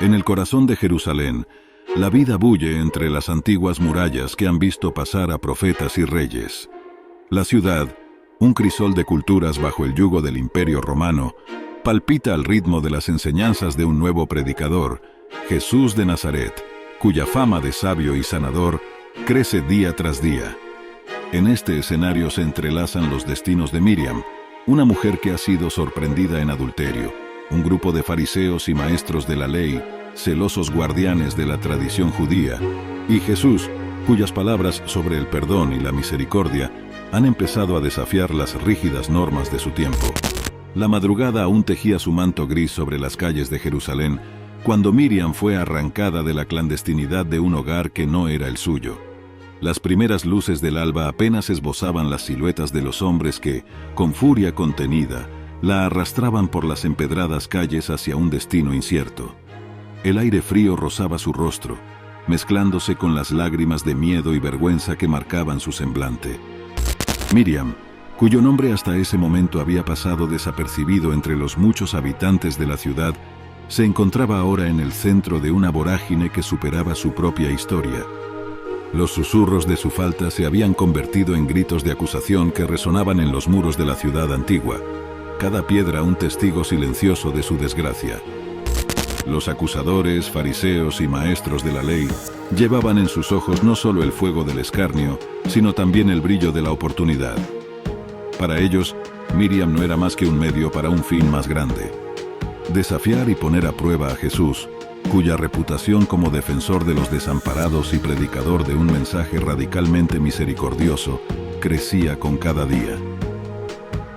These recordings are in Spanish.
En el corazón de Jerusalén, la vida bulle entre las antiguas murallas que han visto pasar a profetas y reyes. La ciudad, un crisol de culturas bajo el yugo del Imperio Romano, palpita al ritmo de las enseñanzas de un nuevo predicador, Jesús de Nazaret, cuya fama de sabio y sanador crece día tras día. En este escenario se entrelazan los destinos de Miriam, una mujer que ha sido sorprendida en adulterio, un grupo de fariseos y maestros de la ley, celosos guardianes de la tradición judía, y Jesús, cuyas palabras sobre el perdón y la misericordia han empezado a desafiar las rígidas normas de su tiempo. La madrugada aún tejía su manto gris sobre las calles de Jerusalén, cuando Miriam fue arrancada de la clandestinidad de un hogar que no era el suyo. Las primeras luces del alba apenas esbozaban las siluetas de los hombres que, con furia contenida, la arrastraban por las empedradas calles hacia un destino incierto. El aire frío rozaba su rostro, mezclándose con las lágrimas de miedo y vergüenza que marcaban su semblante. Miriam, cuyo nombre hasta ese momento había pasado desapercibido entre los muchos habitantes de la ciudad, se encontraba ahora en el centro de una vorágine que superaba su propia historia. Los susurros de su falta se habían convertido en gritos de acusación que resonaban en los muros de la ciudad antigua, cada piedra un testigo silencioso de su desgracia. Los acusadores, fariseos y maestros de la ley llevaban en sus ojos no solo el fuego del escarnio, sino también el brillo de la oportunidad. Para ellos, Miriam no era más que un medio para un fin más grande: desafiar y poner a prueba a Jesús, cuya reputación como defensor de los desamparados y predicador de un mensaje radicalmente misericordioso crecía con cada día.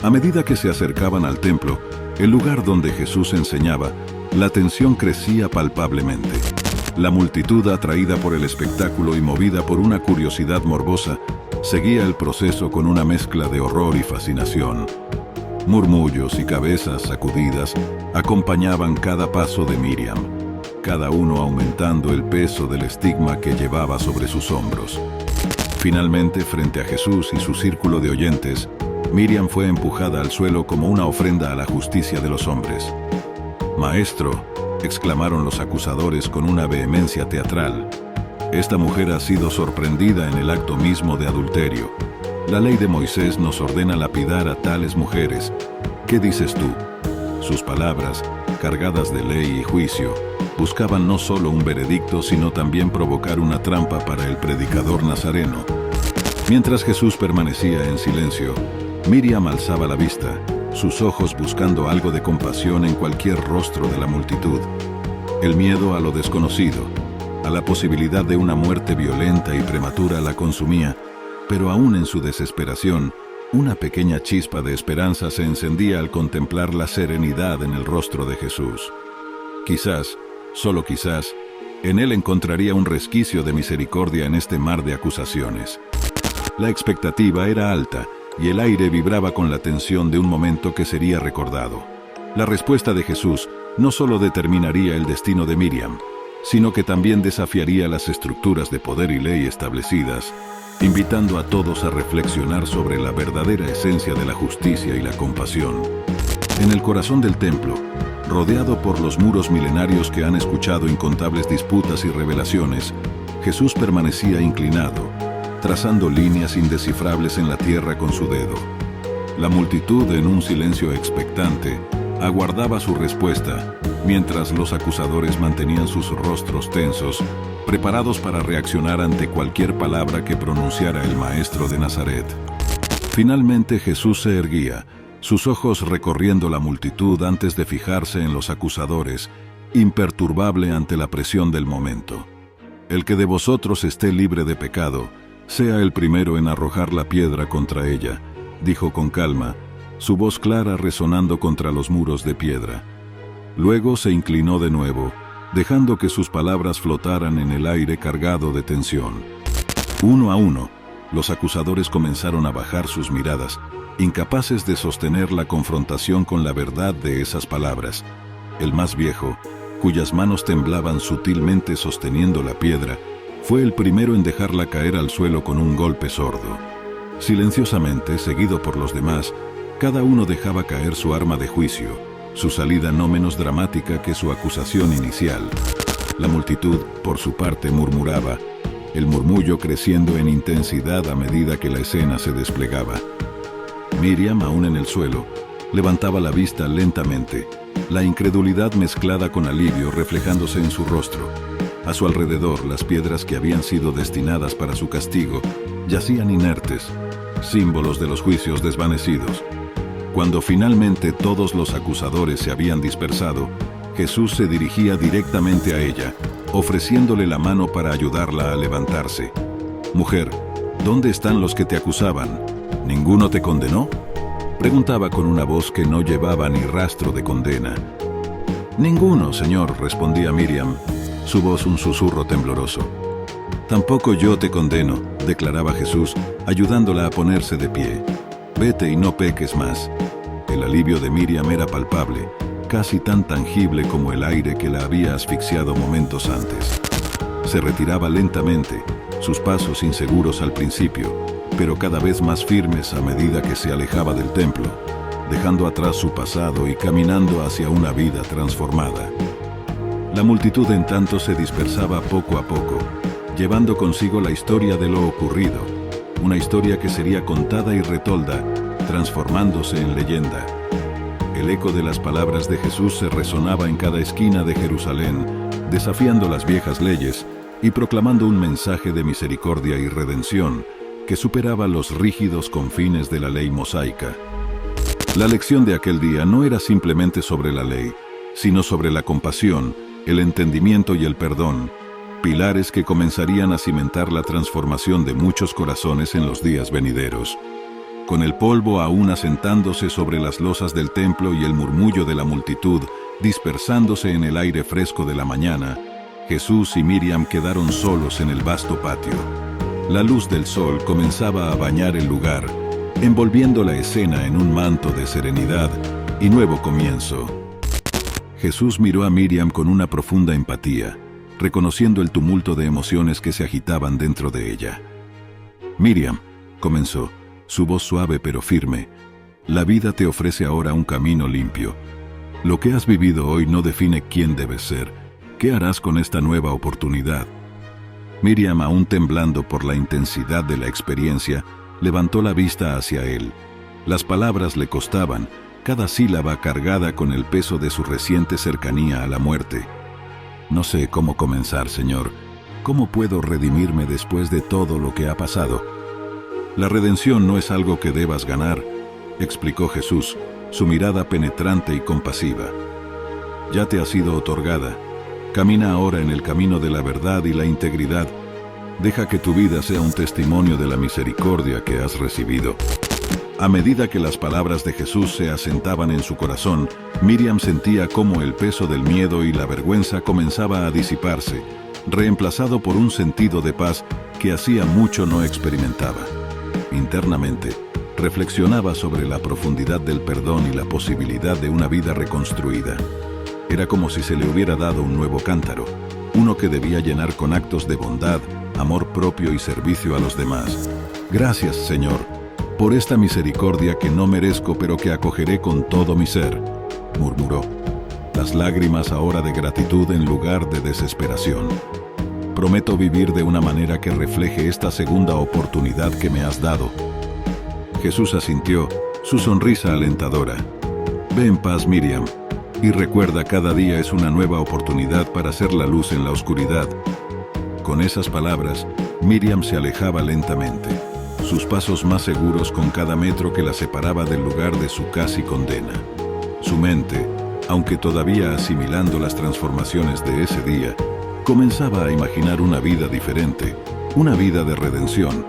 A medida que se acercaban al templo, el lugar donde Jesús enseñaba, la tensión crecía palpablemente. La multitud, atraída por el espectáculo y movida por una curiosidad morbosa, seguía el proceso con una mezcla de horror y fascinación. Murmullos y cabezas sacudidas acompañaban cada paso de Miriam, cada uno aumentando el peso del estigma que llevaba sobre sus hombros. Finalmente, frente a Jesús y su círculo de oyentes, Miriam fue empujada al suelo como una ofrenda a la justicia de los hombres. «Maestro», exclamaron los acusadores con una vehemencia teatral, «esta mujer ha sido sorprendida en el acto mismo de adulterio. La ley de Moisés nos ordena lapidar a tales mujeres. ¿Qué dices tú?». Sus palabras, cargadas de ley y juicio, buscaban no solo un veredicto, sino también provocar una trampa para el predicador nazareno. Mientras Jesús permanecía en silencio, Miriam alzaba la vista, sus ojos buscando algo de compasión en cualquier rostro de la multitud. El miedo a lo desconocido, a la posibilidad de una muerte violenta y prematura la consumía, pero aún en su desesperación, una pequeña chispa de esperanza se encendía al contemplar la serenidad en el rostro de Jesús. Quizás, solo quizás, en él encontraría un resquicio de misericordia en este mar de acusaciones. La expectativa era alta, y el aire vibraba con la tensión de un momento que sería recordado. La respuesta de Jesús no solo determinaría el destino de Miriam, sino que también desafiaría las estructuras de poder y ley establecidas, invitando a todos a reflexionar sobre la verdadera esencia de la justicia y la compasión. En el corazón del templo, rodeado por los muros milenarios que han escuchado incontables disputas y revelaciones, Jesús permanecía inclinado, trazando líneas indescifrables en la tierra con su dedo. La multitud, en un silencio expectante, aguardaba su respuesta, mientras los acusadores mantenían sus rostros tensos, preparados para reaccionar ante cualquier palabra que pronunciara el maestro de Nazaret. Finalmente Jesús se erguía, sus ojos recorriendo la multitud antes de fijarse en los acusadores, imperturbable ante la presión del momento. «El que de vosotros esté libre de pecado, sea el primero en arrojar la piedra contra ella», dijo con calma, su voz clara resonando contra los muros de piedra. Luego se inclinó de nuevo, dejando que sus palabras flotaran en el aire cargado de tensión. Uno a uno, los acusadores comenzaron a bajar sus miradas, incapaces de sostener la confrontación con la verdad de esas palabras. El más viejo, cuyas manos temblaban sutilmente sosteniendo la piedra, fue el primero en dejarla caer al suelo con un golpe sordo. Silenciosamente, seguido por los demás, cada uno dejaba caer su arma de juicio, su salida no menos dramática que su acusación inicial. La multitud, por su parte, murmuraba, el murmullo creciendo en intensidad a medida que la escena se desplegaba. Miriam, aún en el suelo, levantaba la vista lentamente, la incredulidad mezclada con alivio reflejándose en su rostro. A su alrededor, las piedras que habían sido destinadas para su castigo yacían inertes, símbolos de los juicios desvanecidos. Cuando finalmente todos los acusadores se habían dispersado, Jesús se dirigía directamente a ella, ofreciéndole la mano para ayudarla a levantarse. «Mujer, ¿dónde están los que te acusaban? ¿Ninguno te condenó?», preguntaba con una voz que no llevaba ni rastro de condena. «Ninguno, Señor», respondía Miriam, su voz un susurro tembloroso. «Tampoco yo te condeno», declaraba Jesús, ayudándola a ponerse de pie. «Vete y no peques más». El alivio de Miriam era palpable, casi tan tangible como el aire que la había asfixiado momentos antes. Se retiraba lentamente, sus pasos inseguros al principio, pero cada vez más firmes a medida que se alejaba del templo, dejando atrás su pasado y caminando hacia una vida transformada. La multitud en tanto se dispersaba poco a poco, llevando consigo la historia de lo ocurrido, una historia que sería contada y retolda, transformándose en leyenda. El eco de las palabras de Jesús se resonaba en cada esquina de Jerusalén, desafiando las viejas leyes y proclamando un mensaje de misericordia y redención que superaba los rígidos confines de la ley mosaica. La lección de aquel día no era simplemente sobre la ley, sino sobre la compasión, el entendimiento y el perdón, pilares que comenzarían a cimentar la transformación de muchos corazones en los días venideros. Con el polvo aún asentándose sobre las losas del templo y el murmullo de la multitud dispersándose en el aire fresco de la mañana, Jesús y Miriam quedaron solos en el vasto patio. La luz del sol comenzaba a bañar el lugar, envolviendo la escena en un manto de serenidad y nuevo comienzo. Jesús miró a Miriam con una profunda empatía, reconociendo el tumulto de emociones que se agitaban dentro de ella. «Miriam», comenzó, su voz suave pero firme, «la vida te ofrece ahora un camino limpio. Lo que has vivido hoy no define quién debes ser. ¿Qué harás con esta nueva oportunidad?». Miriam, aún temblando por la intensidad de la experiencia, levantó la vista hacia él. Las palabras le costaban, cada sílaba cargada con el peso de su reciente cercanía a la muerte. «No sé cómo comenzar, Señor. ¿Cómo puedo redimirme después de todo lo que ha pasado?». «La redención no es algo que debas ganar», explicó Jesús, su mirada penetrante y compasiva. «Ya te ha sido otorgada. Camina ahora en el camino de la verdad y la integridad. Deja que tu vida sea un testimonio de la misericordia que has recibido». A medida que las palabras de Jesús se asentaban en su corazón, Miriam sentía cómo el peso del miedo y la vergüenza comenzaba a disiparse, reemplazado por un sentido de paz que hacía mucho no experimentaba. Internamente, reflexionaba sobre la profundidad del perdón y la posibilidad de una vida reconstruida. Era como si se le hubiera dado un nuevo cántaro, uno que debía llenar con actos de bondad, amor propio y servicio a los demás. «Gracias, Señor, por esta misericordia que no merezco pero que acogeré con todo mi ser», murmuró, las lágrimas ahora de gratitud en lugar de desesperación. «Prometo vivir de una manera que refleje esta segunda oportunidad que me has dado». Jesús asintió, su sonrisa alentadora. «Ve en paz, Miriam, y recuerda, cada día es una nueva oportunidad para hacer la luz en la oscuridad». Con esas palabras, Miriam se alejaba lentamente, sus pasos más seguros con cada metro que la separaba del lugar de su casi condena. Su mente, aunque todavía asimilando las transformaciones de ese día, comenzaba a imaginar una vida diferente, una vida de redención.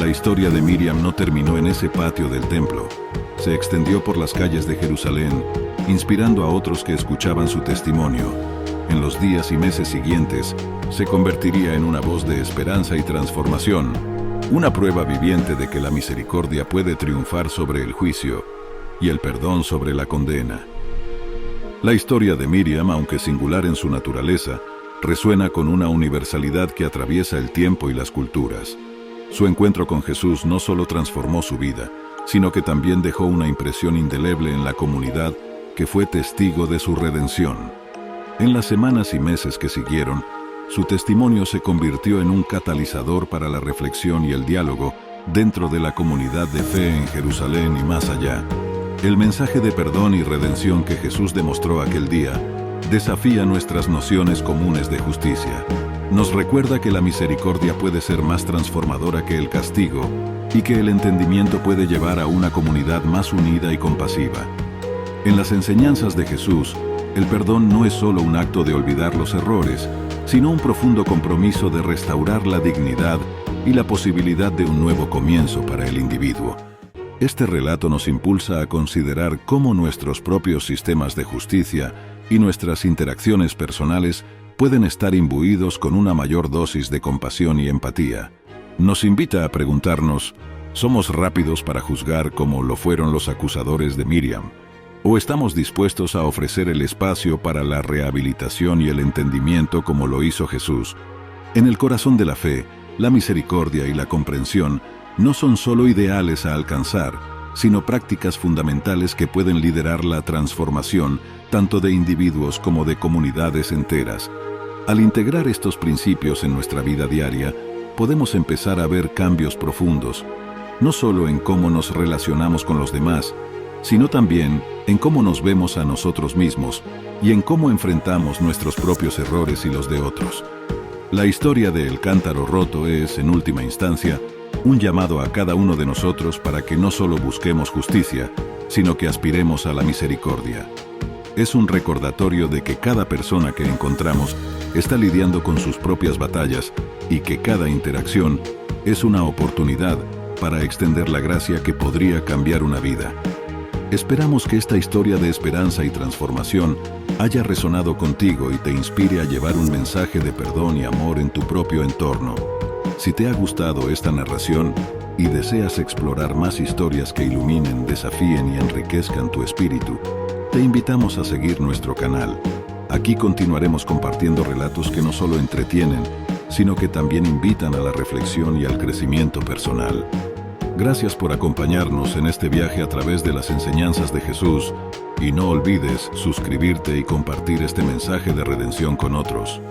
La historia de Miriam no terminó en ese patio del templo. Se extendió por las calles de Jerusalén, inspirando a otros que escuchaban su testimonio. En los días y meses siguientes, se convertiría en una voz de esperanza y transformación, una prueba viviente de que la misericordia puede triunfar sobre el juicio y el perdón sobre la condena. La historia de Miriam, aunque singular en su naturaleza, resuena con una universalidad que atraviesa el tiempo y las culturas. Su encuentro con Jesús no solo transformó su vida, sino que también dejó una impresión indeleble en la comunidad que fue testigo de su redención. En las semanas y meses que siguieron, su testimonio se convirtió en un catalizador para la reflexión y el diálogo dentro de la comunidad de fe en Jerusalén y más allá. El mensaje de perdón y redención que Jesús demostró aquel día desafía nuestras nociones comunes de justicia. Nos recuerda que la misericordia puede ser más transformadora que el castigo y que el entendimiento puede llevar a una comunidad más unida y compasiva. En las enseñanzas de Jesús, el perdón no es solo un acto de olvidar los errores, sino un profundo compromiso de restaurar la dignidad y la posibilidad de un nuevo comienzo para el individuo. Este relato nos impulsa a considerar cómo nuestros propios sistemas de justicia y nuestras interacciones personales pueden estar imbuidos con una mayor dosis de compasión y empatía. Nos invita a preguntarnos, ¿somos rápidos para juzgar como lo fueron los acusadores de Miriam? ¿O estamos dispuestos a ofrecer el espacio para la rehabilitación y el entendimiento como lo hizo Jesús? En el corazón de la fe, la misericordia y la comprensión no son solo ideales a alcanzar, sino prácticas fundamentales que pueden liderar la transformación tanto de individuos como de comunidades enteras. Al integrar estos principios en nuestra vida diaria, podemos empezar a ver cambios profundos, no solo en cómo nos relacionamos con los demás, sino también en cómo nos vemos a nosotros mismos y en cómo enfrentamos nuestros propios errores y los de otros. La historia de El Cántaro Roto es, en última instancia, un llamado a cada uno de nosotros para que no solo busquemos justicia, sino que aspiremos a la misericordia. Es un recordatorio de que cada persona que encontramos está lidiando con sus propias batallas y que cada interacción es una oportunidad para extender la gracia que podría cambiar una vida. Esperamos que esta historia de esperanza y transformación haya resonado contigo y te inspire a llevar un mensaje de perdón y amor en tu propio entorno. Si te ha gustado esta narración y deseas explorar más historias que iluminen, desafíen y enriquezcan tu espíritu, te invitamos a seguir nuestro canal. Aquí continuaremos compartiendo relatos que no solo entretienen, sino que también invitan a la reflexión y al crecimiento personal. Gracias por acompañarnos en este viaje a través de las enseñanzas de Jesús, y no olvides suscribirte y compartir este mensaje de redención con otros.